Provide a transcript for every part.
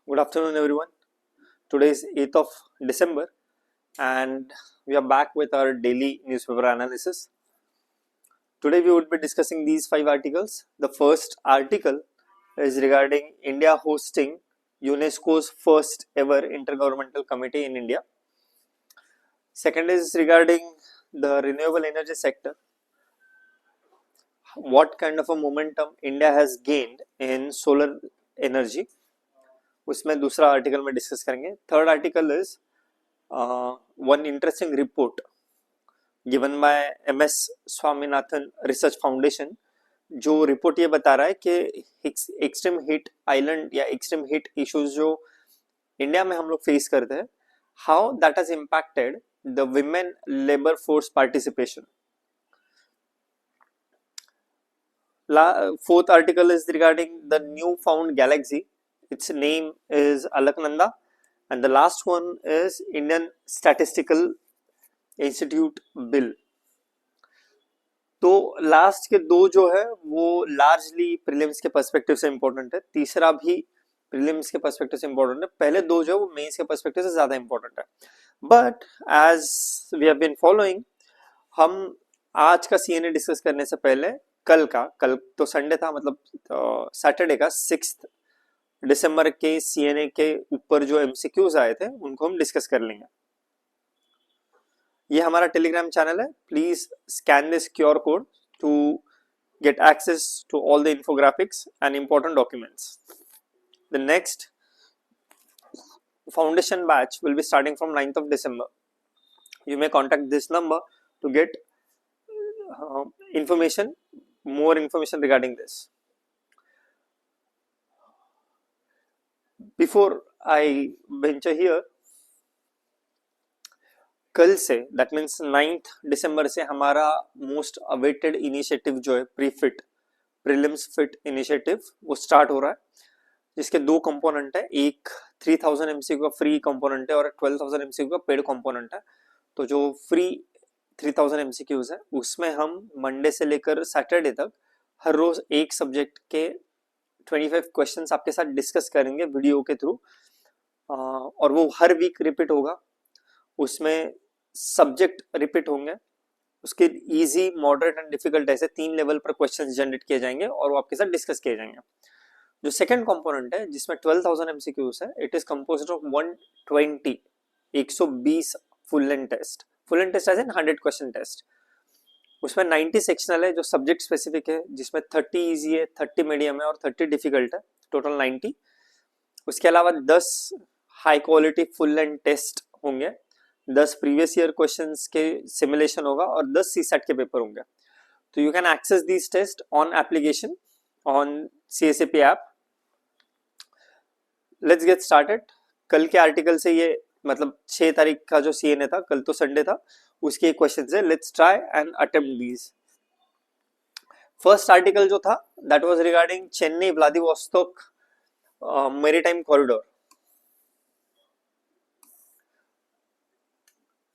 Good afternoon, everyone. Today is 8th of December, and we are back with our daily newspaper analysis. Today, we would be discussing these 5 articles. The first article is regarding India hosting UNESCO's first ever intergovernmental committee in India. Second is regarding the renewable energy sector. What kind of a momentum India has gained in solar energy? उसमें दूसरा article में discuss करेंगे. Third article is one interesting report given by MS Swaminathan research foundation. जो report ये बता रहा है कि एक्सट्रीम हीट आइलैंड या एक्सट्रीम हीट इश्यूज जो इंडिया में हम लोग फेस करते हैं, how that has impacted the women labour force participation. Fourth article is regarding the new found galaxy. Its name is Alaknanda, and the last one is Indian Statistical Institute bill. तो last के दो जो है वो largely prelims के perspective से important है. तीसरा भी प्रीलिम्स के पर्सपेक्टिव से इंपॉर्टेंट है. पहले दो जो है वो मेंस के पर्सपेक्टिव से ज्यादा इंपॉर्टेंट है. But as we have been following, हम आज का सीएनए डिस्कस करने से पहले कल तो संडे था, मतलब सैटरडे का 6 दिसंबर के सीएनए के ऊपर जो एमसीक्यूज आए थे उनको हम डिस्कस कर लेंगे. ये हमारा टेलीग्राम चैनल है. Please scan this QR code to get access to all the infographics and important documents. The next foundation batch will be starting from 9th of December. You may contact this number to get more information regarding this. Before I venture here, कल say that means 9th December से हमारा most awaited initiative जो है prelims fit initiative वो start हो रहा है, जिसके दो कंपोनेंट है. एक 3000 एमसीक्यू का फ्री कंपोनेंट है और 12,000 एमसीक्यू का पेड कंपोनेंट है. तो जो फ्री 3000 एमसीक्यूज है उसमें हम मंडे से लेकर सैटरडे तक हर रोज एक सब्जेक्ट के 25 क्वेश्चंस आपके साथ डिस्कस करेंगे वीडियो के थ्रू, और वो हर वीक रिपीट होगा. उसमें सब्जेक्ट रिपीट होंगे, उसके इजी, मॉडरेट एंड डिफिकल्ट ऐसे 3 लेवल पर क्वेश्चंस जनरेट किए जाएंगे और वो आपके साथ डिस्कस किए जाएंगे. जो सेकंड कंपोनेंट है जिसमें 12,000 एमसीक्यूज है, it is composed of 120 full and test as in 100 question test. उसमें 90 सेक्शनल है जो सब्जेक्ट स्पेसिफिक है, जिसमें 30 इजी है, 30 मीडियम है और 30 डिफिकल्ट है, टोटल 90. उसके अलावा 10 high quality full and test होंगे, 10 प्रीवियस ईयर क्वेश्चंस के सिमुलेशन होगा और 10 सीसैट के पेपर होंगे. तो you can access these test on application on CSAP app. Let's get started. कल के आर्टिकल से ये मतलब 6 तारीख का जो सीएनए था, कल तो संडे था, उसके क्वेश्चन है. Let's try and attempt these. First article जो था that was regarding Chennai Vladivostok maritime corridor.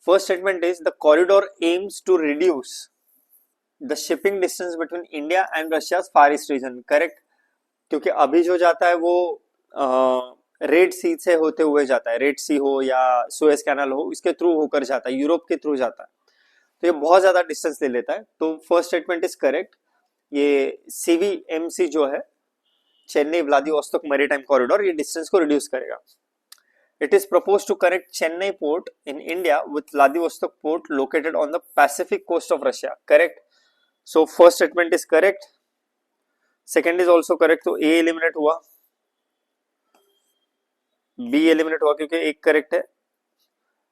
First statement is the corridor aims to reduce the shipping distance between India and Russia far east region. Correct, क्योंकि अभी जो जाता है वो red सी से होते हुए जाता है. रेड सी हो या सुएज कैनाल हो, इसके थ्रू होकर जाता है, यूरोप के थ्रू जाता है. तो ये बहुत ज्यादा डिस्टेंस ले लेता है. तो फर्स्ट स्टेटमेंट इज करेक्ट. ये CVMC जो है, चेन्नई व्लादिवोस्तोक मैरीटाइम कॉरिडोर, ये डिस्टेंस को रिड्यूस करेगा. It is propose to connect Chennai port in India with Vladivostok port located on the Pacific coast of Russia. Correct. So first statement is correct. Second is also correct. तो A eliminate हुआ, B eliminate हुआ क्योंकि एक correct है.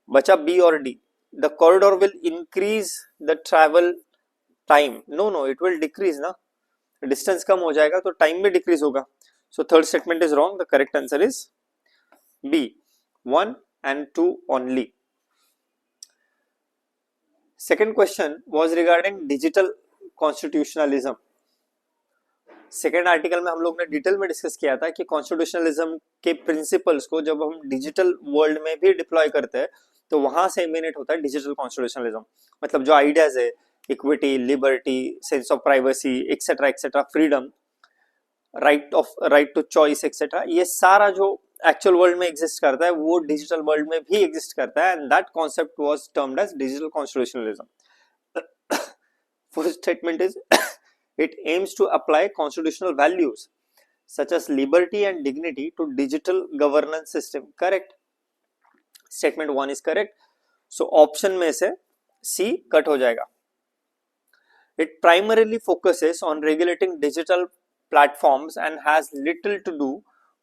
बचा B और D. The corridor will increase the travel time. No, it will decrease ना. Distance कम हो जाएगा तो टाइम भी डिक्रीज होगा. So third statement is wrong. The correct answer is B, 1 and 2 only. Second question was regarding digital constitutionalism. Second article में हम लोग ने डिटेल में डिस्कस किया था कि कॉन्स्टिट्यूशनलिज्म के प्रिंसिपल्स को जब हम डिजिटल वर्ल्ड में भी डिप्लॉय करते हैं तो वहां से इमिनेट होता है डिजिटल कॉन्स्टिट्यूशनलिज्म. मतलब जो आइडियाज है, equity, liberty, sense of privacy, etcetera etcetera, freedom, right to choice etcetera, ये सारा जो एक्चुअल वर्ल्ड में एग्जिस्ट करता है वो डिजिटल वर्ल्ड में भी एग्जिस्ट करता है, and that concept was termed as digital constitutionalism. First statement is it aims to apply constitutional values such as liberty and dignity to digital governance system. Correct. Statement 1 is correct. So option में से C cut हो जाएगा. It primarily focuses on regulating digital platforms and has little to do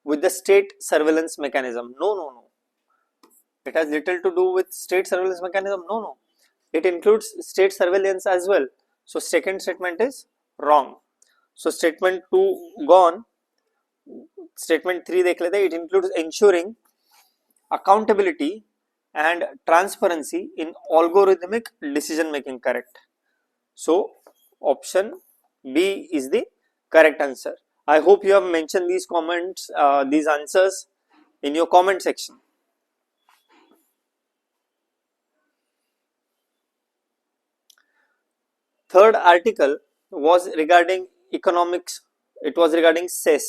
with the state surveillance mechanism. No. It has little to do with state surveillance mechanism. No. It includes state surveillance as well. So second statement is wrong. So statement 2 gone. Statement 3 देख लेते हैं. It includes ensuring accountability and transparency in algorithmic decision making. Correct. So option B is the correct answer. I hope you have mentioned these comments, these answers in your comment section. Third article was regarding economics. It was regarding cess.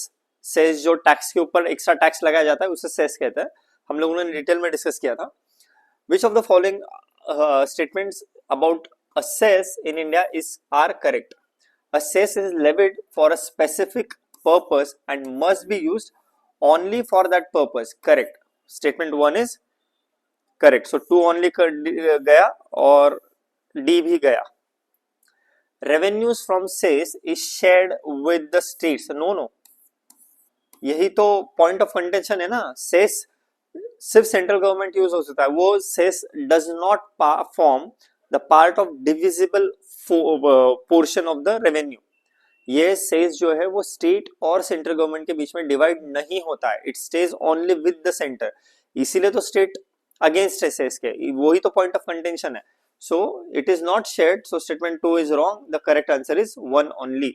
Cess जो tax के ऊपर extra tax लगाया जाता है उसे cess कहते हैं. हम लोगों ने डिटेल में डिस्कस किया था. Which of the following statements about a cess in India are correct? A cess is levied for a specific purpose and must be used only for that purpose. Correct. Statement 1 is correct. So 2 only गया और D भी गया. Revenues from cess is shared with the states. No. यही तो point of contention है ना. Cess सिर्फ central government use हो सकता है. वो cess does not form the part of divisible portion of the revenue. ये सेस जो है वो स्टेट और सेंट्रल गवर्नमेंट के बीच में डिवाइड नहीं होता है. It stage only with the centre. इसीलिए तो स्टेट अगेंस्ट है सेस के. वही तो पॉइंट ऑफ कंटेंशन है. So it is not shared. So statement 2 is wrong. The correct answer is 1 only.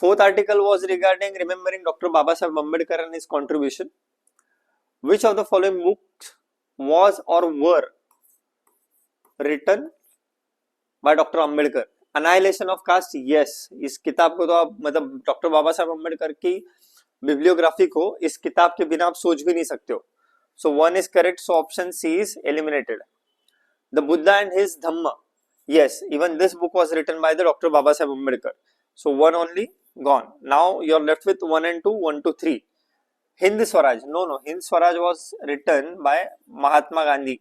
Fourth article was regarding remembering Dr. Babasaheb Ambedkar and his contribution. Which of the following books was or were written by Dr. Ambedkar? Annihilation of Caste. Yes. इस किताब को तो आप मतलब doctor बाबा साहब अम्बेडकर की bibliography को इस किताब के बिना आप सोच भी नहीं सकते हो. So 1 is correct. So option C is eliminated. The Buddha and his Dhamma. Yes, even this book was written by the Dr. Babasaheb Ambedkar. So 1 only gone. Now you're left with 1 and 2, 1 to 3. Hind Swaraj. No. Hind Swaraj was written by Mahatma Gandhi.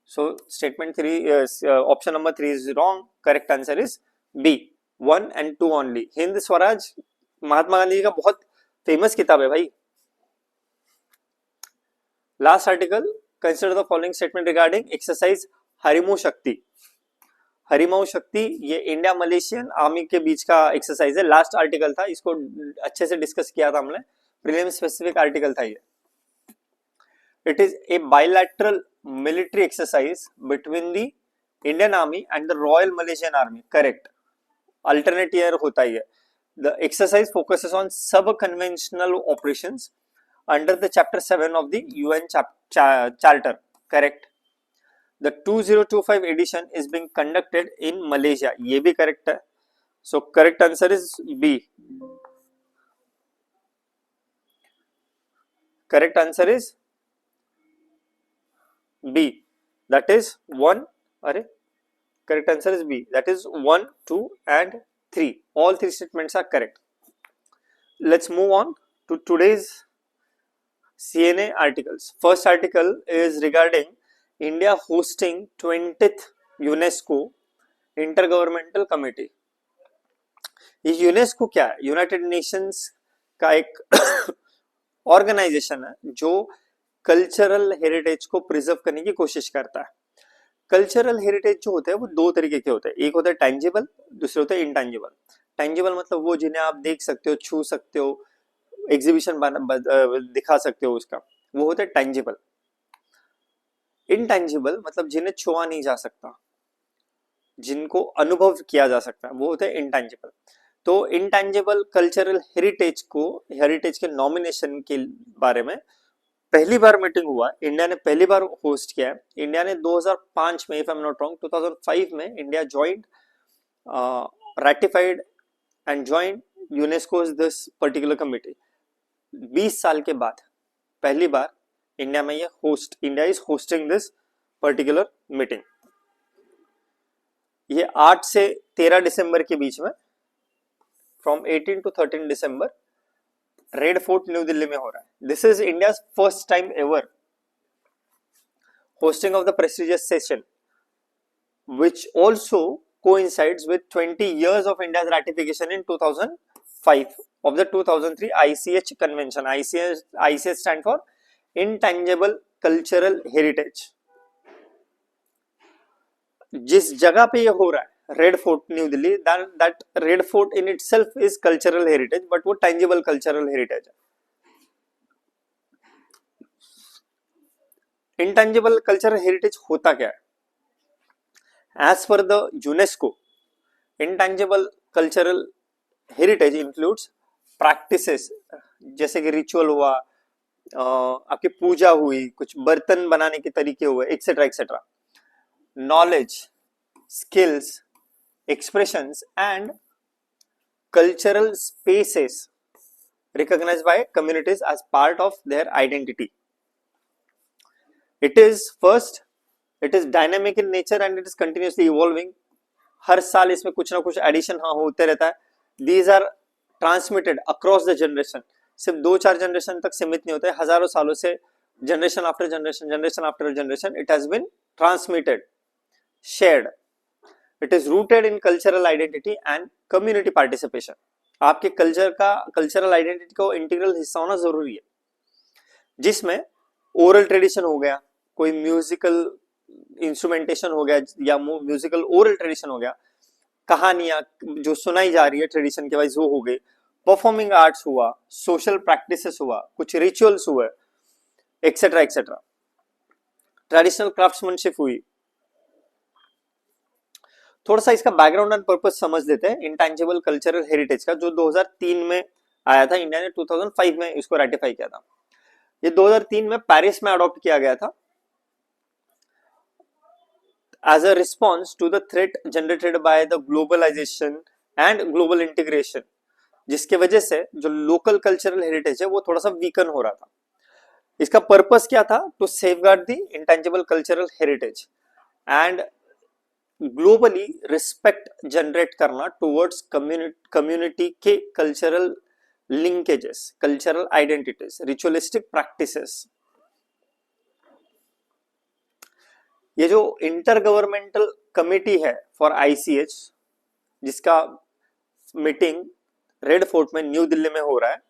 So statement 3 is option number 3 is wrong. Correct answer is B. 1 and 2 only. Hind Swaraj Mahatma Gandhi का बहुत famous किताब है भाई. Last article. Consider the following statement regarding exercise Harimau Shakti. Harimau शक्ति ये India Malaysian army के बीच का exercise है. लास्ट आर्टिकल था. इसको अच्छे से डिस्कस किया था हमने. प्रीलिम स्पेसिफिक आर्टिकल था ये. It is a bilateral military exercise between the Indian army and the royal Malaysian army. Correct. Alternate year होता है. The exercise focuses on sub-conventional operations under the Chapter 7 of the UN Charter. Correct. The 2025 edition is being conducted in Malaysia. ये भी correct है. So correct answer is B. Correct answer is B. That is 1. Correct answer is B. That is 1, 2 and 3. All 3 statements are correct. Let's move on to today's CNA articles. First article is regarding India hosting 20th UNESCO Intergovernmental Committee. ये UNESCO क्या है? United Nations का एक organisation है जो cultural heritage को preserve करने की कोशिश करता है. कल्चरल हेरिटेज जो होते हैं वो 2 तरीके के होते हैं. एक होता है टेंजिबल, दूसरे होते हैं इंटेंजिबल. टेंजिबल मतलब वो जिन्हें आप देख सकते हो, छू सकते हो, एग्जीबिशन दिखा सकते हो, उसका वो होता है टेंजिबल. इंटेंजिबल मतलब जिन्हें छुआ नहीं जा सकता, जिनको अनुभव किया जा सकता है, वो होता है इंटेंजिबल. तो इंटेंजिबल कल्चरल हेरिटेज के नॉमिनेशन के बारे में पहली बार मीटिंग हुआ. इंडिया ने पहली बार होस्ट किया है. इंडिया ने 2005 में, if I am not wrong, 2005 में India joint ratified and joined UNESCO's this particular committee. 20 साल के बाद पहली बार इंडिया में ये India is hosting this particular meeting. ये 8 से 13 दिसंबर के बीच में, from 18 to 13 December red fort new Delhi में हो रहा है। This is India first time ever hosting of the prestigious session, which also coincides with 20 years of India's ratification in 2005 of the 2003 ICH Convention. ICH stand for Intangible Cultural Heritage. जिस जगह पे ये हो रहा है red fort new Delhi, that red fort in itself is cultural heritage, but वो tangible cultural heritage है। Intangible cultural heritage होता क्या है? As per the UNESCO, intangible cultural heritage includes practices जैसे कि रिचुअल हुआ, आपकी पूजा हुई, कुछ बर्तन बनाने के तरीके हुए, etcetera etcetera, knowledge, skills, expressions and cultural spaces recognized by communities as part of their identity. It is dynamic in nature and it is continuously evolving. हर साल इसमें कुछ ना कुछ एडिशन होते रहता है। These are transmitted across the generation. सिर्फ 2-4 generation तक सीमित नहीं होते, हजारों सालों से generation after generation it has been transmitted, shared. It is rooted in cultural identity and community participation. आपके कल्चरल आइडेंटिटी का इंटीग्रल हिस्सा होना जरूरी है, जिसमें ओरल ट्रेडिशन हो गया, कोई म्यूजिकल इंस्ट्रूमेंटेशन हो गया या म्यूजिकल ओरल ट्रेडिशन हो गया, कहानियां जो सुनाई जा रही है ट्रेडिशन के वाइज वो हो गई, परफॉर्मिंग आर्ट्स हुआ, सोशल प्रैक्टिसेस हुआ, कुछ रिचुअल्स हुए, एक्सेट्रा एक्सेट्रा, ट्रेडिशनल क्राफ्ट्समैनशिप हुई। थोड़ा सा इसका बैकग्राउंड एंड पर्पस समझ लेते हैं इंटेंजिबल कल्चरल हेरिटेज का, जो 2003 में आया था। इंडिया ने 2005 में इसको रेटिफाई किया था। ये 2003 में पेरिस में अडॉप्ट किया गया था as a response to the threat generated by the globalization and global integration, जिसके वजह से जो लोकल कल्चरल हेरिटेज है वो थोड़ा सा वीकन हो रहा था। इसका पर्पस क्या था? To safeguard the intangible cultural heritage and globally respect generate करना टुवर्ड्स कम्युनिटी के cultural linkages, cultural identities, ritualistic practices. ये जो इंटर गवर्नमेंटल कमेटी है फॉर ICH, जिसका मीटिंग रेड फोर्ट में न्यू दिल्ली में हो रहा है,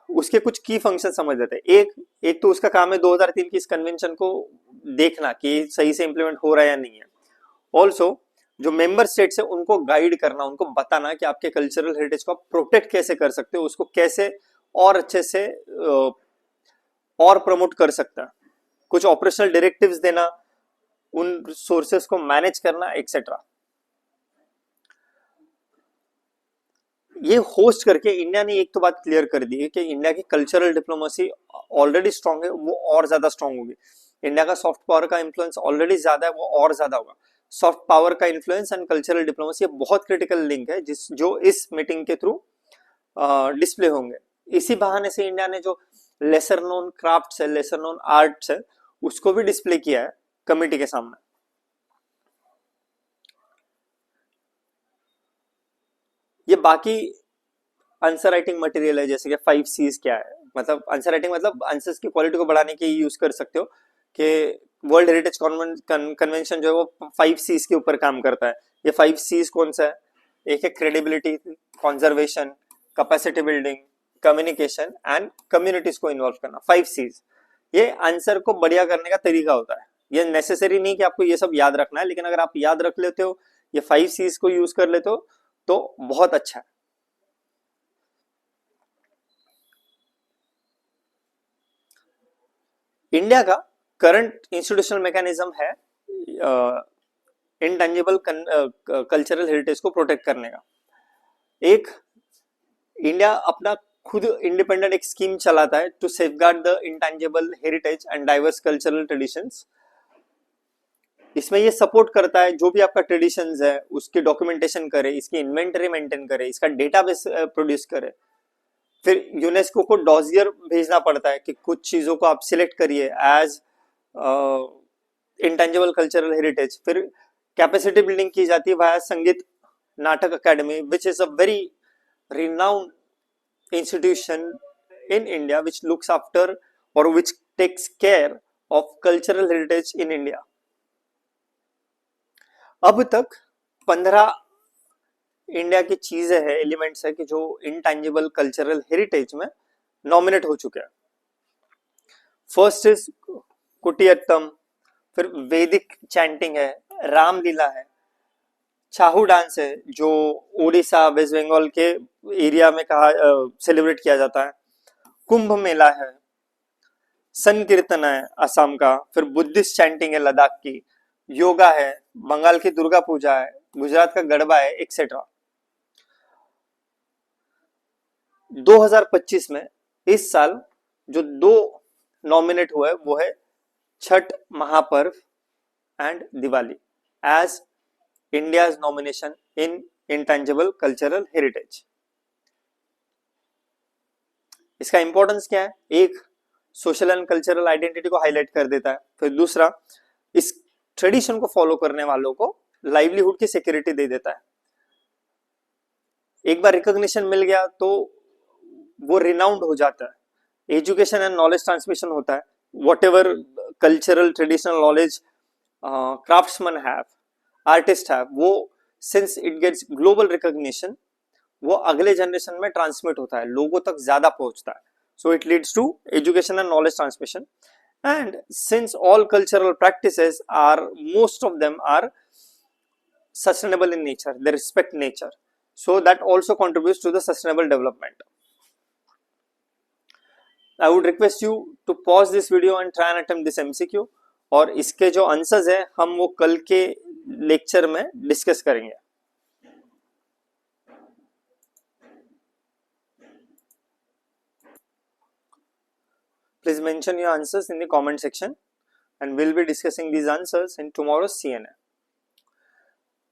उसके कुछ की फंक्शन समझ लेते हैं। एक तो उसका काम है 2003 की इस कन्वेंशन को देखना कि सही से इंप्लीमेंट हो रहा है या नहीं है। ऑल्सो जो मेंबर स्टेट्स है उनको गाइड करना, उनको बताना कि आपके कल्चरल हेरिटेज को आप प्रोटेक्ट कैसे कर सकते हो, उसको कैसे और अच्छे से और प्रमोट कर सकता है, कुछ ऑपरेशनल डायरेक्टिव्स देना, उन सोर्सेस को मैनेज करना, एक्सेट्रा। ये होस्ट करके इंडिया ने एक तो बात क्लियर कर दी है कि इंडिया की कल्चरल डिप्लोमेसी ऑलरेडी स्ट्रांग है, वो और ज्यादा स्ट्रांग होगी। इंडिया का सॉफ्ट पावर का इन्फ्लुएंस ऑलरेडी ज्यादा है, वो और ज्यादा होगा। सॉफ्ट पावर का इन्फ्लुएंस एंड कल्चरल डिप्लोमेसी बहुत क्रिटिकल लिंक है, जो इस मीटिंग के थ्रू डिस्प्ले होंगे। इसी बहाने से इंडिया ने जो लेसर नोन क्राफ्ट्स है, लेसर नोन आर्ट्स है, उसको भी डिस्प्ले किया है कमेटी के सामने। ये बाकी आंसर राइटिंग मटेरियल है, जैसे कि 5 C's क्या है, मतलब आंसर राइटिंग मतलब आंसर्स की क्वालिटी को बढ़ाने के यूज कर सकते हो कि वर्ल्ड हेरिटेज कन्वेंशन जो है वो 5 C's के ऊपर काम करता है। ये 5 C's कौन सा है? एक है credibility, conservation, capacity building, communication and communities को इन्वॉल्व करना। 5 C's ये आंसर को बढ़िया करने का तरीका होता है। ये नेसेसरी नहीं कि आपको ये सब याद रखना है, लेकिन अगर आप याद रख लेते हो, ये 5 C's को यूज कर लेते हो तो बहुत अच्छा है। इंडिया का करंट इंस्टीट्यूशनल मैकेनिज्म है इंटेंजिबल कल्चरल हेरिटेज को प्रोटेक्ट करने का। एक इंडिया अपना खुद इंडिपेंडेंट एक स्कीम चलाता है to safeguard the intangible heritage and diverse cultural traditions. इसमें ये सपोर्ट करता है जो भी आपका ट्रेडिशंस है उसकी डॉक्यूमेंटेशन करे, इसकी इन्वेंटरी मेंटेन करे, इसका डेटाबेस प्रोड्यूस करे। फिर यूनेस्को को डॉजियर भेजना पड़ता है कि कुछ चीजों को आप सिलेक्ट करिए एज इंटेंजिबल कल्चरल हेरिटेज। फिर कैपेसिटी बिल्डिंग की जाती है वाया संगीत नाटक academy, which is a very renowned institution in India which looks after or which takes care of cultural heritage in India. अब तक 15 इंडिया की चीजें हैं, एलिमेंट्स है कि जो इंटेंजिबल कल्चरल हेरिटेज में नॉमिनेट हो चुके हैं। फर्स्ट इज कुटियाट्टम, फिर वैदिक चैंटिंग है, रामलीला है, चाहू डांस है जो उड़ीसा वेस्ट बंगाल के एरिया में कहा सेलिब्रेट किया जाता है, कुंभ मेला है, संकीर्तन है असम का, फिर बुद्धिस्ट चैंटिंग है लद्दाख की, योगा है, बंगाल की दुर्गा पूजा है, गुजरात का गरबा है, एक्सेट्रा। 2025 में इस साल जो 2 नॉमिनेट हुए वो है Chhath Mahaparva and Diwali as India's nomination in intangible cultural heritage. इसका इंपॉर्टेंस क्या है? एक, सोशल एंड कल्चरल आइडेंटिटी को हाईलाइट कर देता है। फिर दूसरा, इस ट्रेडिशन को फॉलो करने वालों को लाइवलीहुड की सिक्योरिटी दे देता है। एक बार रिकॉग्निशन मिल गया तो वो रिनाउंड हो जाता है, एजुकेशन एंड नॉलेज ट्रांसमिशन होता है। Whatever cultural traditional knowledge craftsman have, artist have, वो since it gets global recognition वो अगले जनरेशन में ट्रांसमिट होता है, लोगों तक ज्यादा पहुंचता है। So it leads to education and knowledge transmission. And since all cultural practices are, most of them are sustainable in nature, they respect nature, so that also contributes to the sustainable development. I would request you to pause this video and try and attempt this MCQ, और इसके जो answers है हम वो कल के lecture में discuss करेंगे। Please mention your answers in the comment section and we'll be discussing these answers in tomorrow's CNA.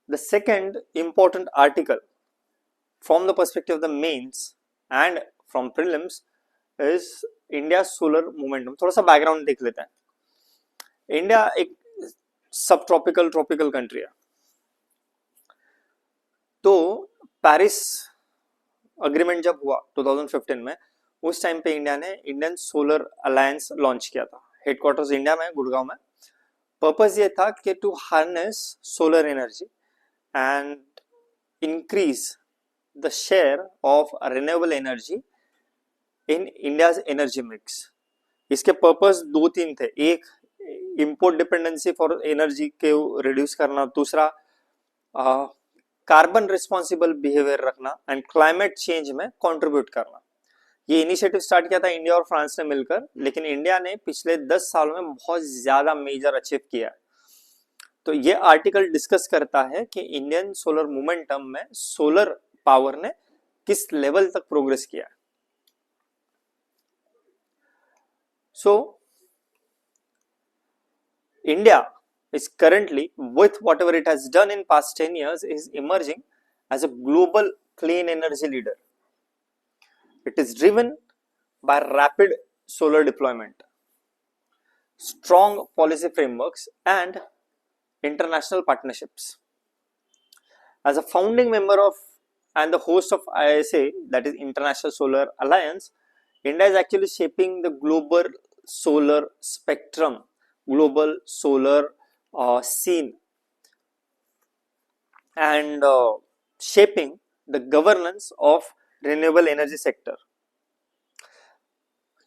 The second important article from the perspective of the mains and from prelims is India's solar momentum. थोड़ा सा background देख लेते हैं। India एक सब tropical country है, तो Paris agreement जब हुआ 2015 में, उस टाइम पे इंडिया ने इंडियन सोलर अलायंस लॉन्च किया था। हेडक्वार्टर्स इंडिया में, गुड़गांव में। पर्पस ये था कि to harness solar energy and increase the share of renewable energy in India's energy mix. इसके पर्पस 2-3 थे। एक, इंपोर्ट डिपेंडेंसी फॉर एनर्जी के रिड्यूस करना, दूसरा कार्बन रिस्पॉन्सिबल बिहेवियर रखना एंड क्लाइमेट चेंज में कंट्रीब्यूट करना। ये इनिशिएटिव स्टार्ट किया था इंडिया और फ्रांस ने मिलकर, लेकिन इंडिया ने पिछले 10 सालों में बहुत ज्यादा मेजर अचीव किया है। तो ये आर्टिकल डिस्कस करता है कि इंडियन सोलर मोमेंटम में सोलर पावर ने किस लेवल तक प्रोग्रेस किया है। So India is currently, with whatever it has done in past 10 years, is emerging as a global clean energy leader. It is driven by rapid solar deployment, strong policy frameworks and international partnerships. As a founding member of and the host of ISA, that is International Solar Alliance, India is actually shaping the global solar spectrum, global solar scene, and shaping the governance of renewable energy sector.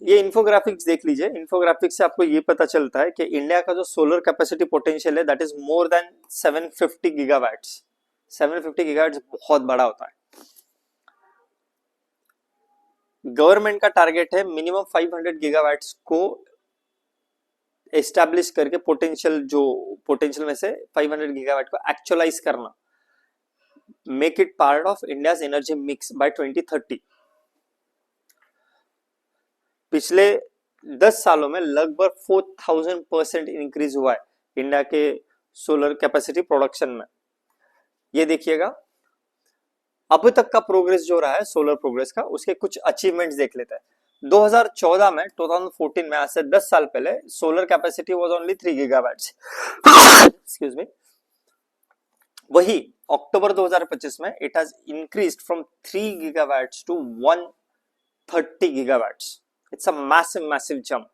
ये infographics देख लीजिए। Infographics से आपको ये पता चलता है कि इंडिया का जो सोलर कैपेसिटी पोटेंशियल है that is more than 750 gigawatts. 750 gigawatts बहुत बड़ा होता है। गवर्नमेंट का टारगेट है मिनिमम 500 गीगावाट्स को एस्टैब्लिश करके पोटेंशियल में से 500 गीगावाट को एक्चुअलाइज करना, make it part of India's energy mix by 2030। पिछले 10 सालों में लगभग 4000% इंक्रीज हुआ है इंडिया के सोलर कैपेसिटी प्रोडक्शन में। ये देखिएगा अब तक का प्रोग्रेस जो रहा है सोलर प्रोग्रेस का, उसके कुछ अचीवमेंट्स देख लेते हैं। 2014 में 2014 में, आज से 10 साल पहले solar capacity was only 3 gigawatts excuse me. वही अक्टूबर 2025 में it has increased from 3 gigawatts to 130 gigawatts. It's a massive jump,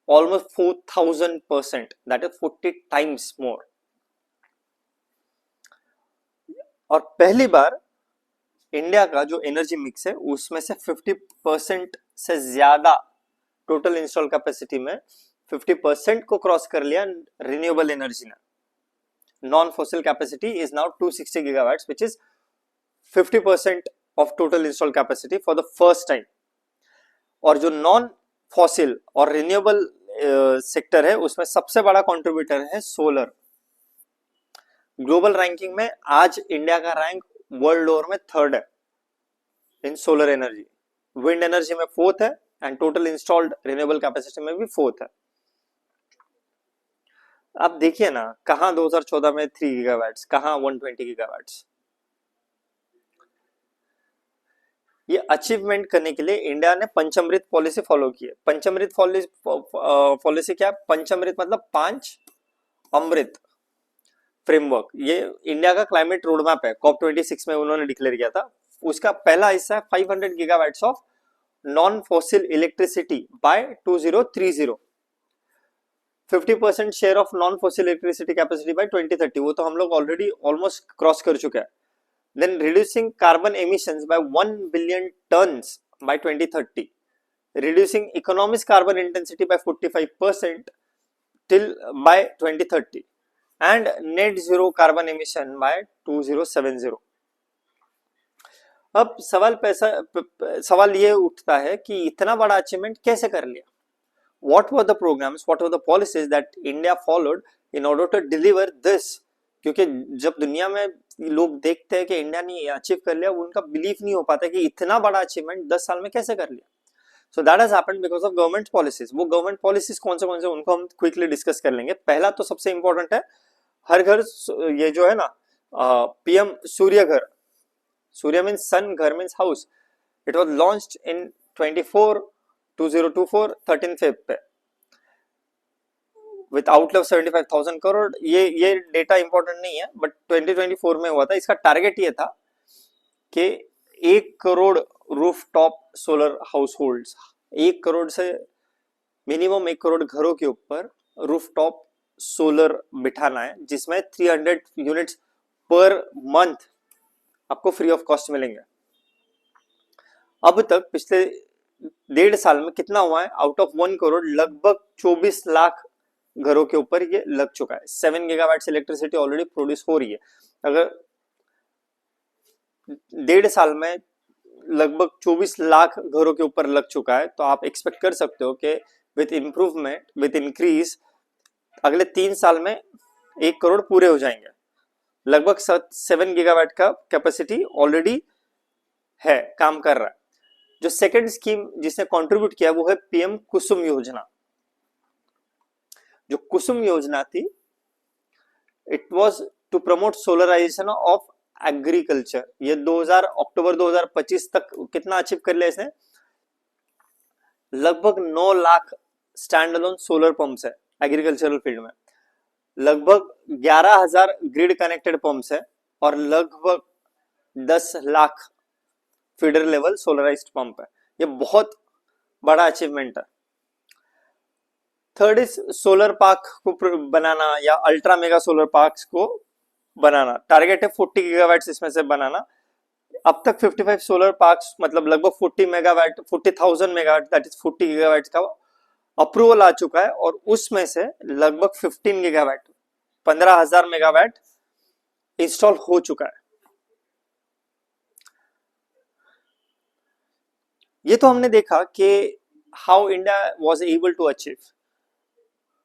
almost 4000%, that is 40 times more। और पहली बार इंडिया का जो एनर्जी मिक्स है उसमें से 50% से ज्यादा टोटल इंस्टॉल कैपेसिटी में 50% को क्रॉस कर लिया रिन्यूएबल एनर्जी ने। Non fossil capacity is now 260 gigawatts which is 50% of total install capacity for the first time. और जो नॉन फॉसिल और रिन्यूएबल सेक्टर है उसमें सबसे बड़ा कंट्रीब्यूटर है सोलर। ग्लोबल रैंकिंग में आज इंडिया का रैंक वर्ल्ड ओवर में 3rd है इन सोलर एनर्जी। विंड एनर्जी में 4th है and total installed renewable capacity में भी 4th है। अब देखिए ना, कहां 2014 में 3 गीगावाट्स, कहां 120 गीगावाट्स। ये अचीवमेंट करने के लिए इंडिया ने पंचामृत पॉलिसी फॉलो की है। पंचामृत पॉलिसी क्या है? पंचामृत मतलब 5 अमृत फ्रेमवर्क। ये इंडिया का क्लाइमेट रोड मैप है, COP26 में उन्होंने डिक्लेयर किया था। उसका पहला हिस्सा है 500 gigawatts of non fossil electricity by 2030, 50% share of non fossil electricity capacity by 2030। वो तो हम लोग ऑलरेडी ऑलमोस्ट क्रॉस कर चुके हैं। Then reducing carbon emissions by 1 billion tons by 2030, reducing economy's carbon intensity by 45% till by 2030, and net zero carbon emission by 2070। अब सवाल ये उठता है कि इतना बड़ा अचीवमेंट कैसे कर लिया? What were the programs, what were the policies that India followed in order to deliver this? क्योंकि जब दुनिया में लोग देखते हैं कि इंडिया ने ये अचीव कर लिया, उनका बिलीव नहीं हो पाता कि इतना बड़ा अचीवमेंट 10 साल में कैसे कर लिया। So that has happened because of government policies. वो गवर्नमेंट पॉलिसीज कौन से उनको हम क्विकली डिस्कस कर लेंगे। पहला तो सबसे इंपॉर्टेंट है हर घर, ये जो है ना पीएम सूर्य घर, सूर्य मीन्स सन, घर means house. It was launched in 2024 13 Feb पे विथ आउटले ऑफ 75,000 करोड़। ये डेटा इंपॉर्टेंट नहीं है, बट 2024 में हुआ था। इसका टारगेट ये था कि 1 crore roof top solar house holds, 1 crore से मिनिमम 1 करोड़ घरों के ऊपर रूफ टॉप सोलर बिठाना है, जिसमें 300 यूनिट्स पर मंथ आपको फ्री ऑफ कॉस्ट मिलेंगे। अब तक पिछले 1.5 साल में कितना हुआ है? आउट ऑफ 1 करोड़ लगभग 24 लाख घरों के ऊपर ये लग चुका है। 7 गीगावाट इलेक्ट्रिसिटी ऑलरेडी प्रोड्यूस हो रही है। अगर 1.5 साल में लगभग 24 लाख घरों के ऊपर लग चुका है, तो आप एक्सपेक्ट कर सकते हो कि विथ इंप्रूवमेंट, विथ इंक्रीज, अगले 3 साल में 1 करोड़ पूरे हो जाएंगे। लगभग 7 गीगावाट का कैपेसिटी ऑलरेडी है, काम कर रहा है। जो सेकेंड स्कीम जिसने कंट्रीब्यूट किया वो है पीएम कुसुम योजना। जो कुसुम योजना थी, it was to promote solarization of agriculture. ये अक्टूबर 2025 तक कितना अचीव कर लिया इसने? लगभग 9 lakh stand alone solar pumps है एग्रीकल्चरल फील्ड में, लगभग 11,000 ग्रिड कनेक्टेड पंप्स है और लगभग 10 लाख फीडर लेवल सोलराइज्ड पंप है। ये बहुत बड़ा अचीवमेंट है। थर्ड इज सोलर पार्क को बनाना या अल्ट्रा मेगा सोलर पार्क्स को बनाना। टारगेट है 40 गीगावाट इसमें से बनाना। अब तक 55 सोलर पार्क्स मतलब लगभग 40,000 मेगावाट दैट इज 40 गीगावाट का अप्रूवल आ चुका है, और उसमें से लगभग 15 गीगावाट 15,000 मेगावाट इंस्टॉल हो चुका है। ये तो हमने देखा कि how India was able to achieve.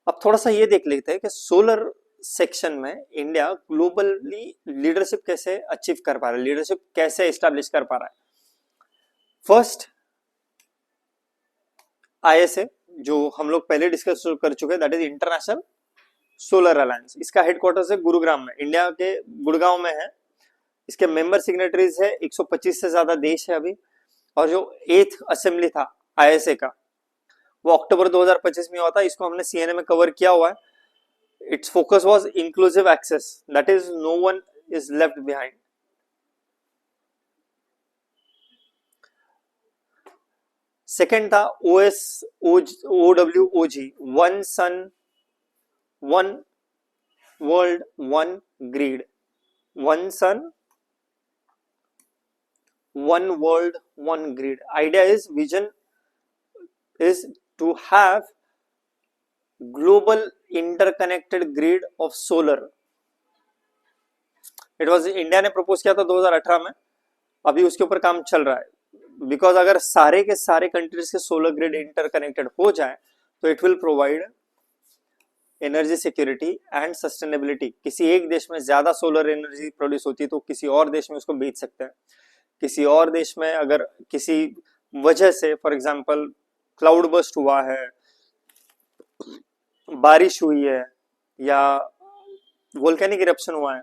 अब थोड़ा सा ये देख लेते हैं कि सोलर सेक्शन में इंडिया ग्लोबली लीडरशिप कैसे अचीव कर पा रहा है, लीडरशिप कैसे एस्टैब्लिश कर पा रहा है। फर्स्ट ISA जो हम लोग पहले डिस्कस कर चुके हैं, that is international solar alliance, इसका हेडक्वार्टर्स है गुरुग्राम में, इंडिया के गुड़गांव में है। इसके मेंबर सिग्नेटरीज है 125 से ज्यादा देश है अभी। और जो 8th असेंबली था आईएसए का, वो अक्टूबर 2025 में हुआ था। इसको हमने सीएनए में कवर किया हुआ है। Its focus was inclusive access, that is no one is left behind. Second था OWOG, one sun one world one grid, one sun one world one grid. Idea is, vision is to have global interconnected grid of solar. It was India ने propose किया था 2018 में, अभी उसके ऊपर काम चल रहा है। बिकॉज अगर सारे के सारे कंट्रीज के सोलर ग्रिड इंटरकनेक्टेड हो जाए तो it will provide energy security and sustainability. किसी एक देश में ज्यादा सोलर एनर्जी प्रोड्यूस होती है तो किसी और देश में उसको बेच सकते हैं। किसी और देश में अगर किसी वजह से, फॉर एग्जांपल क्लाउड बस्ट हुआ है, बारिश हुई है या वोल्केनिक इरप्शन हुआ है,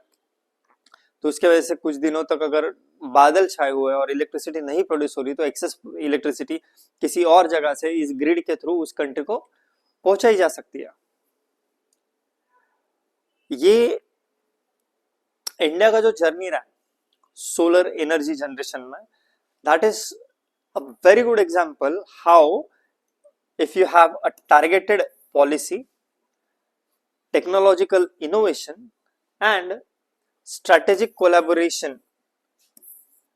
तो उसके वजह से कुछ दिनों तक अगर बादल छाए हुए हैं और इलेक्ट्रिसिटी नहीं प्रोड्यूस हो रही, तो एक्सेस इलेक्ट्रिसिटी किसी और जगह से इस ग्रिड के थ्रू उस कंट्री को पहुंचाई जा सकती है। ये इंडिया का जो जर्नी रहा सोलर एनर्जी जनरेशन में, that is a very good example how if you have a targeted policy, technological innovation and strategic collaboration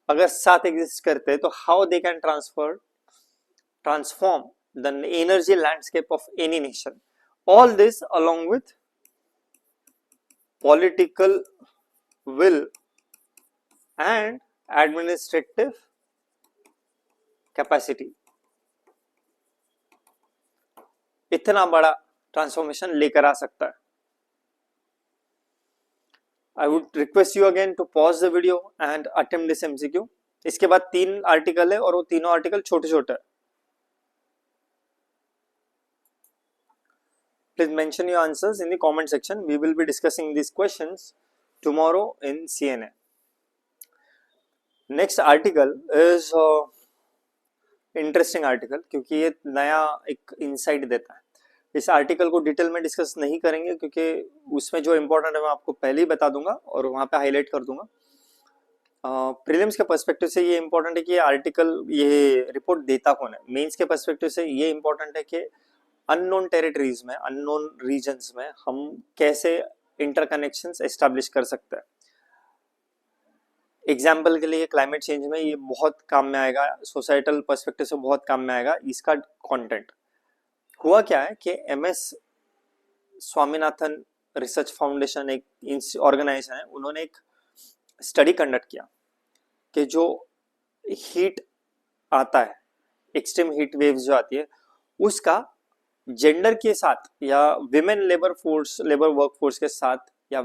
अगर साथ एग्जिस्ट करते हैं तो how they can transform the energy landscape of any nation. All this along with political will and administrative capacity. इतना बड़ा transformation लेकर आ सकता है। I would request you again to pause the video and attempt this MCQ. इसके बाद 3 article है और वो तीनों आर्टिकल छोटे छोटे है। Please mention your answers in the comment section. We will be discussing these questions tomorrow in CNA. Next article is interesting article, क्योंकि ये नया एक इंसाइट देता है। इस आर्टिकल को डिटेल में डिस्कस नहीं करेंगे क्योंकि उसमें जो इंपॉर्टेंट है मैं आपको पहले ही बता दूंगा और वहां पे हाईलाइट कर दूंगा। प्रीलिम्स के पर्सपेक्टिव से ये इंपॉर्टेंट है कि ये आर्टिकल, ये रिपोर्ट देता कौन है। मेंस के पर्सपेक्टिव से ये इंपॉर्टेंट है कि अननोन टेरिटरीज में, अननोन रीजन्स में हम कैसे इंटरकनेक्शंस एस्टैब्लिश कर सकते हैं। एग्जाम्पल के लिए क्लाइमेट चेंज में ये बहुत काम में आएगा, सोसाइटल पर्सपेक्टिव से बहुत काम में आएगा इसका कंटेंट। हुआ क्या है कि MS स्वामीनाथन रिसर्च फाउंडेशन एक ऑर्गेनाइजेशन है, उन्होंने एक स्टडी कंडक्ट किया कि जो हीट आता है, एक्सट्रीम हीट वेव्स जो आती है, उसका जेंडर के साथ या विमेन लेबर वर्क फोर्स के साथ या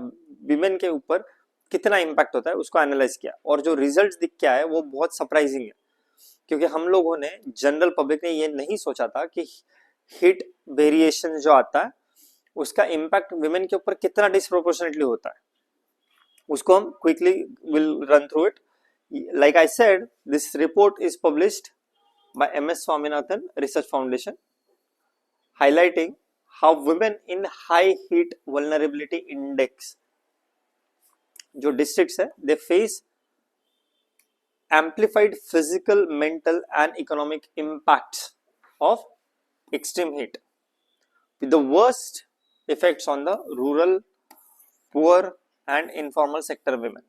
विमेन के ऊपर कितना इंपैक्ट होता है उसको एनालाइज किया। और जो रिजल्ट्स दिख के आए वो बहुत सरप्राइजिंग है, क्योंकि हम लोगों ने, जनरल पब्लिक ने ये नहीं सोचा था कि हीट वेरिएशन जो आता है उसका इंपैक्ट विमेन के ऊपर कितना डिस्प्रोपोर्शनेटली होता है। उसको हम quickly will run through it. Like I said, this report is published by MS Swaminathan research foundation, highlighting how women in high heat vulnerability index जो डिस्ट्रिक्ट्स है, they face amplified physical, mental and economic impacts of extreme heat with the worst effects on the rural, poor and informal sector women.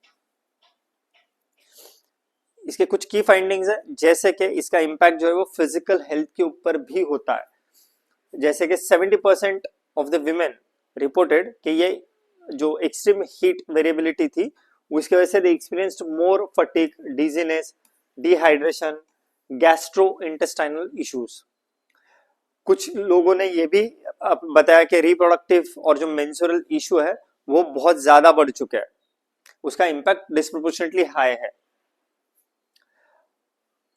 इसके कुछ की findings है, जैसे कि इसका impact जो है वो फिजिकल हेल्थ के ऊपर भी होता है। जैसे कि 70% ऑफ द विमेन रिपोर्टेड कि ये जो एक्सट्रीम हीट वेरिएबिलिटी थी उसकी वजह से they experienced more fatigue, dizziness, dehydration, gastrointestinal issues. कुछ लोगों ने ये भी बताया कि रिप्रोडक्टिव और जो मेंस्ट्रुअल इशू है वो बहुत ज्यादा बढ़ चुका है, उसका इम्पैक्ट डिस्प्रोपोर्शनेटली हाई है।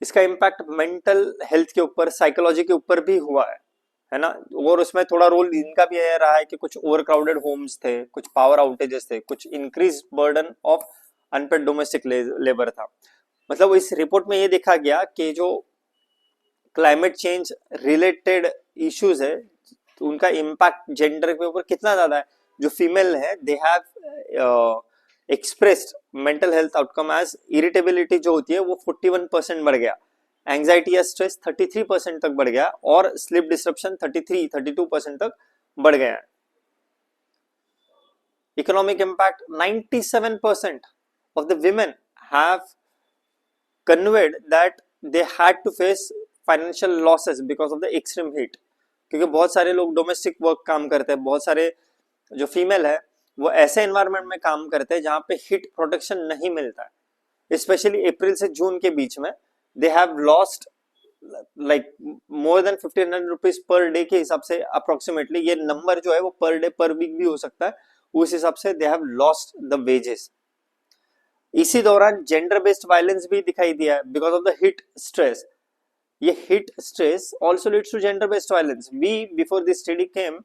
इसका इम्पैक्ट मेंटल हेल्थ के ऊपर, साइकोलॉजी के ऊपर भी हुआ है। है ना। और उसमें थोड़ा रोल इनका भी यह रहा है कि कुछ ओवर क्राउडेड होम्स थे, कुछ पावर आउटेजेस थे, कुछ increase burden of unpaired domestic labour था। मतलब इस रिपोर्ट में ये देखा गया कि जो क्लाइमेट चेंज रिलेटेड इश्यूज है तो उनका इम्पैक्ट जेंडर के ऊपर कितना ज्यादा है। जो फीमेल है they have expressed mental health outcome as irritability जो होती है वो 41% बढ़ गया, एंजाइटी या स्ट्रेस 33% तक बढ़ गया और स्लीप डिस्ट्रप्शन 32% तक बढ़ गया है। Economic impact 97% of the women have conveyed that they had to face financial losses because of the extreme heat। क्योंकि बहुत सारे लोग डोमेस्टिक वर्क काम करते हैं, बहुत सारे जो फीमेल है वो ऐसे एनवायरनमेंट में काम करते हैं जहां पे हीट प्रोटेक्शन नहीं मिलता है। स्पेशली अप्रैल से जून के बीच में दे have lost like more than 1500 rupees per day के हिसाब से अप्रोक्सीमेटली, ये नंबर जो है वो पर डे पर वीक भी हो सकता है, उस हिसाब से they have lost the wages. इसी दौरान जेंडर बेस्ड वायलेंस भी दिखाई दिया है because of the heat stress. ये heat stress also leads to gender based violence. We before this study came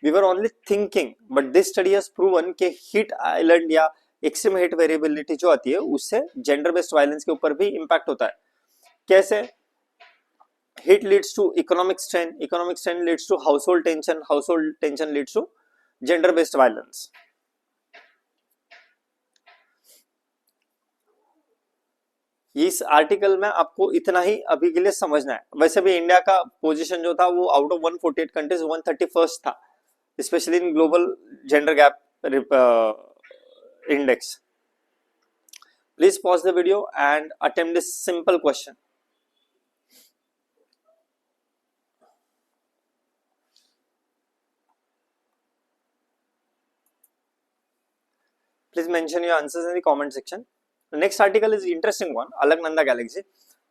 we were only thinking but this study has proven कि heat island या extreme heat variability जो आती है उससे gender based violence के ऊपर भी इंपैक्ट होता है। कैसे? Heat leads to economic strain leads to household tension leads to gender based violence. इस आर्टिकल में आपको इतना ही अभी के लिए समझना है। वैसे भी इंडिया का पोजीशन जो था वो आउट ऑफ 148 कंट्रीज 131st था, specially in global gender gap index. Please pause the video and attempt this simple question. Please mention your answers in the comment section. The next article is interesting one, Alaknanda Galaxy.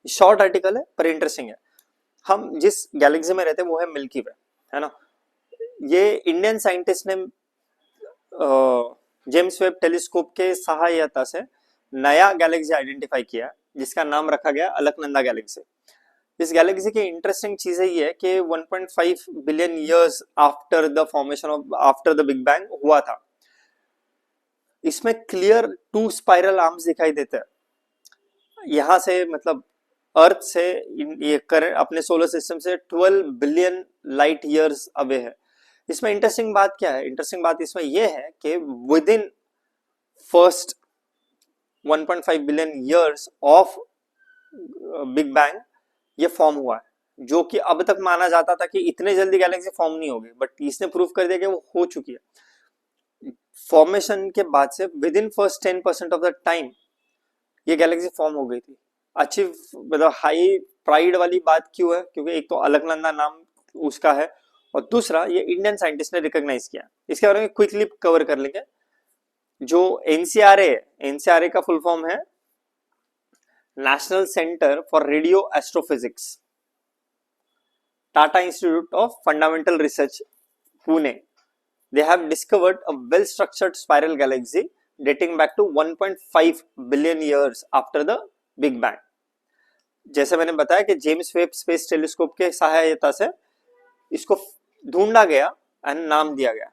Short article है पर interesting है। हम जिस Galaxy में रहते हैं वो है मिल्की वे, है ना। ये इंडियन साइंटिस्ट ने जेम्स वेब टेलीस्कोप के सहायता से नया गैलेक्सी आइडेंटिफाई किया जिसका नाम रखा गया अलकनंदा गैलेक्सी। इस गैलेक्सी की इंटरेस्टिंग चीज ये है कि 1.5 billion years after the formation of after the big bang हुआ था। इसमें क्लियर 2 स्पाइरल आर्म्स दिखाई देते हैं। यहां से मतलब अर्थ से ये करंट अपने सोलर सिस्टम से 12 बिलियन लाइट ईयर्स अवे है। इसमें इंटरेस्टिंग बात क्या है? इंटरेस्टिंग बात इसमें यह है कि with in first 1.5 billion years of big bang ये फॉर्म हुआ है, जो कि अब तक माना जाता था कि इतने जल्दी गैलेक्सी फॉर्म नहीं होगी, बट इसने प्रूव कर दिया कि वो हो चुकी है। फॉर्मेशन के बाद से with in first 10% of the time ये गैलेक्सी फॉर्म हो गई थी। अच्छी मतलब हाई प्राइड वाली बात क्यों है? क्योंकि एक तो अलकनंदा नाम उसका है और दूसरा ये इंडियन साइंटिस्ट ने रिकॉग्नाइज किया। इसके बारे में क्विकली कवर कर लेंगे। जो एनसीआरए है, एनसीआरए का फुल फॉर्म है national centre for radio astrophysics, Tata institute of fundamental research, Pune. They have discovered a well-structured spiral galaxy dating back to 1.5 billion years after the Big Bang। जैसे मैंने बताया कि जेम्स वेब स्पेस टेलीस्कोप के सहायता से इसको ढूंढा गया एंड नाम दिया गया।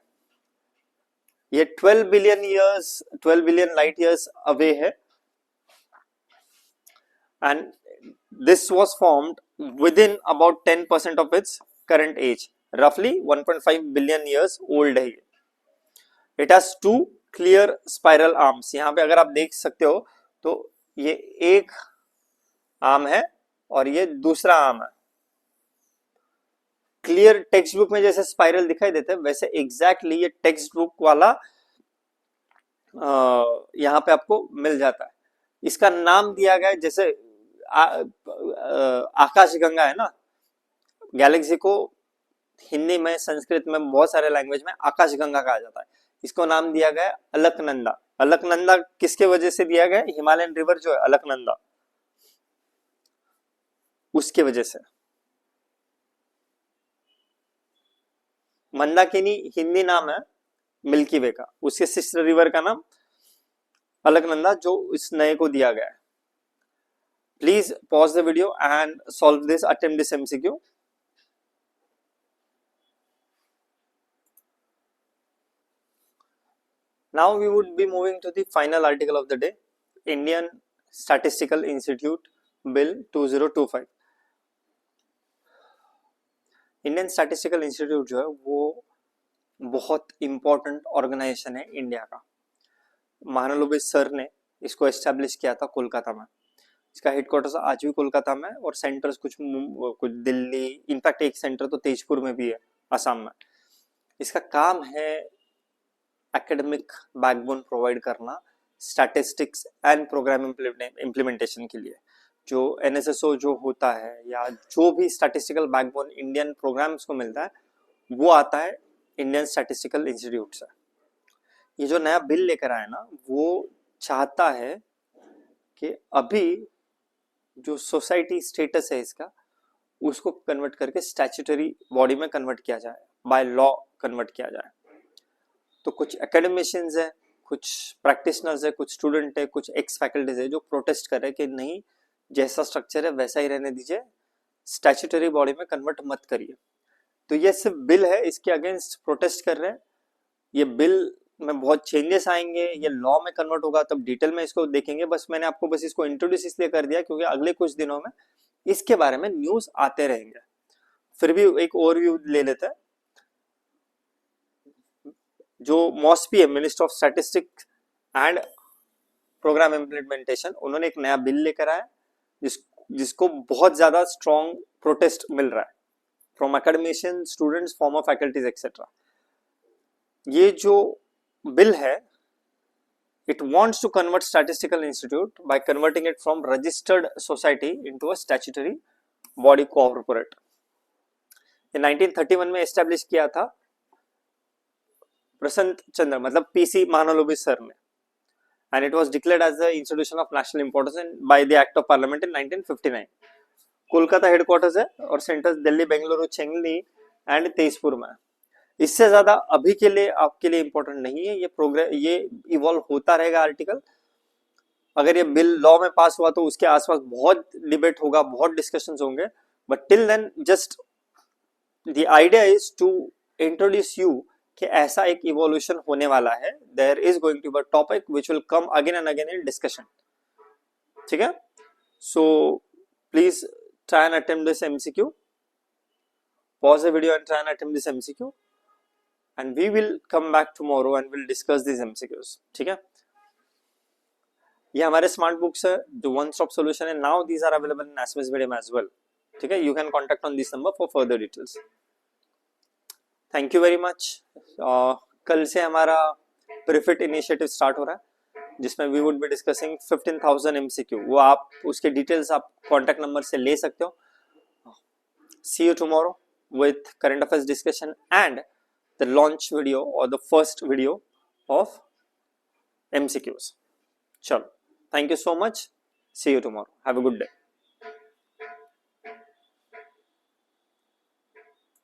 ये 12 billion years 12 billion light years away है and this was formed within about 10% of its current age, रफली 1.5 बिलियन ईयर्स ओल्ड है ये। It has 2 clear spiral arms. यहाँ पे अगर आप देख सकते हो तो ये एक आर्म है और ये दूसरा आर्म है। क्लियर टेक्स्ट बुक में जैसे स्पाइरल दिखाई देते हैं वैसे एग्जैक्टली ये टेक्स्ट बुक वाला यहाँ पे आपको मिल जाता है। इसका नाम दिया गया जैसे आकाश गंगा है ना, गैलेक्सी को हिंदी में संस्कृत में बहुत सारे लैंग्वेज में आकाश गंगा कहा जाता है। इसको नाम दिया गया अलकनंदा। अलकनंदा किसके वजह से दिया गया? हिमालयन रिवर जो है अलकनंदा, उसके वजह से। मंदाकिनी हिंदी नाम है मिल्की वे का, उसके सिस्टर रिवर का नाम अलकनंदा जो इस नए को दिया गया है। Please pause the video and solve this, attempt this MCQ. Now we would be moving to the final article of the day, Indian Statistical Institute Bill 2025. Indian statistical institute जो है वो बहुत इंपॉर्टेंट ऑर्गेनाइजेशन है India का। महानलोबी sir ने इसको establish किया था कोलकाता में। इसका हेडक्वार्टर्स आज भी कोलकाता में और सेंटर्स कुछ दिल्ली, इनफैक्ट एक सेंटर तो तेजपुर में भी है, असम में। इसका काम है एकेडमिक बैकबोन प्रोवाइड करना स्टैटिस्टिक्स एंड प्रोग्राम इम्प्लीमेंटेशन के लिए। जो एनएसएसओ जो होता है या जो भी स्टैटिस्टिकल बैकबोन इंडियन प्रोग्राम्स को मिलता है वो आता है इंडियन स्टैटिस्टिकल इंस्टीट्यूट से। ये जो नया बिल लेकर आया ना, वो चाहता है कि अभी जो सोसाइटी स्टेटस है इसका उसको कन्वर्ट करके स्टैट्यूटरी बॉडी में कन्वर्ट किया जाए, बाय लॉ कन्वर्ट किया जाए। तो कुछ एकेडमिशियंस है, कुछ प्रैक्टिशनर्स है, कुछ स्टूडेंट है, कुछ एक्स फैकल्टीज है जो प्रोटेस्ट कर रहे हैं कि नहीं, जैसा स्ट्रक्चर है वैसा ही रहने दीजिए, स्टैट्यूटरी बॉडी में कन्वर्ट मत करिए। तो ये सिर्फ बिल है, इसके अगेंस्ट प्रोटेस्ट कर रहे हैं। ये बिल में बहुत चेंजेस आएंगे, ये लॉ में कन्वर्ट होगा, तब डिटेल में इसको देखेंगे। बस मैंने आपको बस इसको इंट्रोड्यूस इसलिए कर दिया क्योंकि अगले कुछ दिनों में इसके बारे में न्यूज आते रहेंगे। फिर भी एक ओवरव्यू ले लेते हैं। जो मॉस्पी है, minister of statistics and programme implementation, उन्होंने एक नया बिल लेकर आया जिसको बहुत ज्यादा स्ट्रॉन्ग प्रोटेस्ट मिल रहा है from academician, students, farmer faculties etcetera. ये जो बिल है, it wants to convert statistical institute by converting it from registered society into a statutory body corporate. in 1931 में एस्टेब्लिश किया था प्रसन्त चंद्र मतलब पीसी महानलोबी सर ने, and it was declared as the institution of national importance by the act of parliament in 1959. Kolkata headquarters है और centres Delhi, Bengaluru, चेंगली and Tezpur में। इससे ज्यादा अभी के लिए आपके लिए इंपॉर्टेंट नहीं है। ये प्रोग्रेस, ये इवॉल्व होता रहेगा आर्टिकल। अगर ये बिल लॉ में पास हुआ तो उसके आसपास बहुत डिबेट होगा, बहुत डिस्कशंस होंगे, but till then just the idea is to introduce you कि ऐसा एक इवोल्यूशन होने वाला है। There is going to be a topic which will come again and again in discussion. ठीक है, so please try and attempt this MCQ. Pause the video and try and attempt this MCQ. And we will come back tomorrow and we'll discuss these MCQs. ठीक है, ये हमारे smart books है जो one stop solution है। Now these are available in SMS medium as well. ठीक है, you can contact on this number for further details. Thank you very much. कल से हमारा प्रीफिट इनिशिएटिव स्टार्ट हो रहा है जिसमें we would be discussing 15,000 MCQ. वो आप उसके डिटेल्स आप कॉन्टैक्ट नंबर से ले सकते हो। See you tomorrow with current affairs discussion and the launch video or the first video of MCQs. Chalo, thank you so much. See you tomorrow. Have a good day.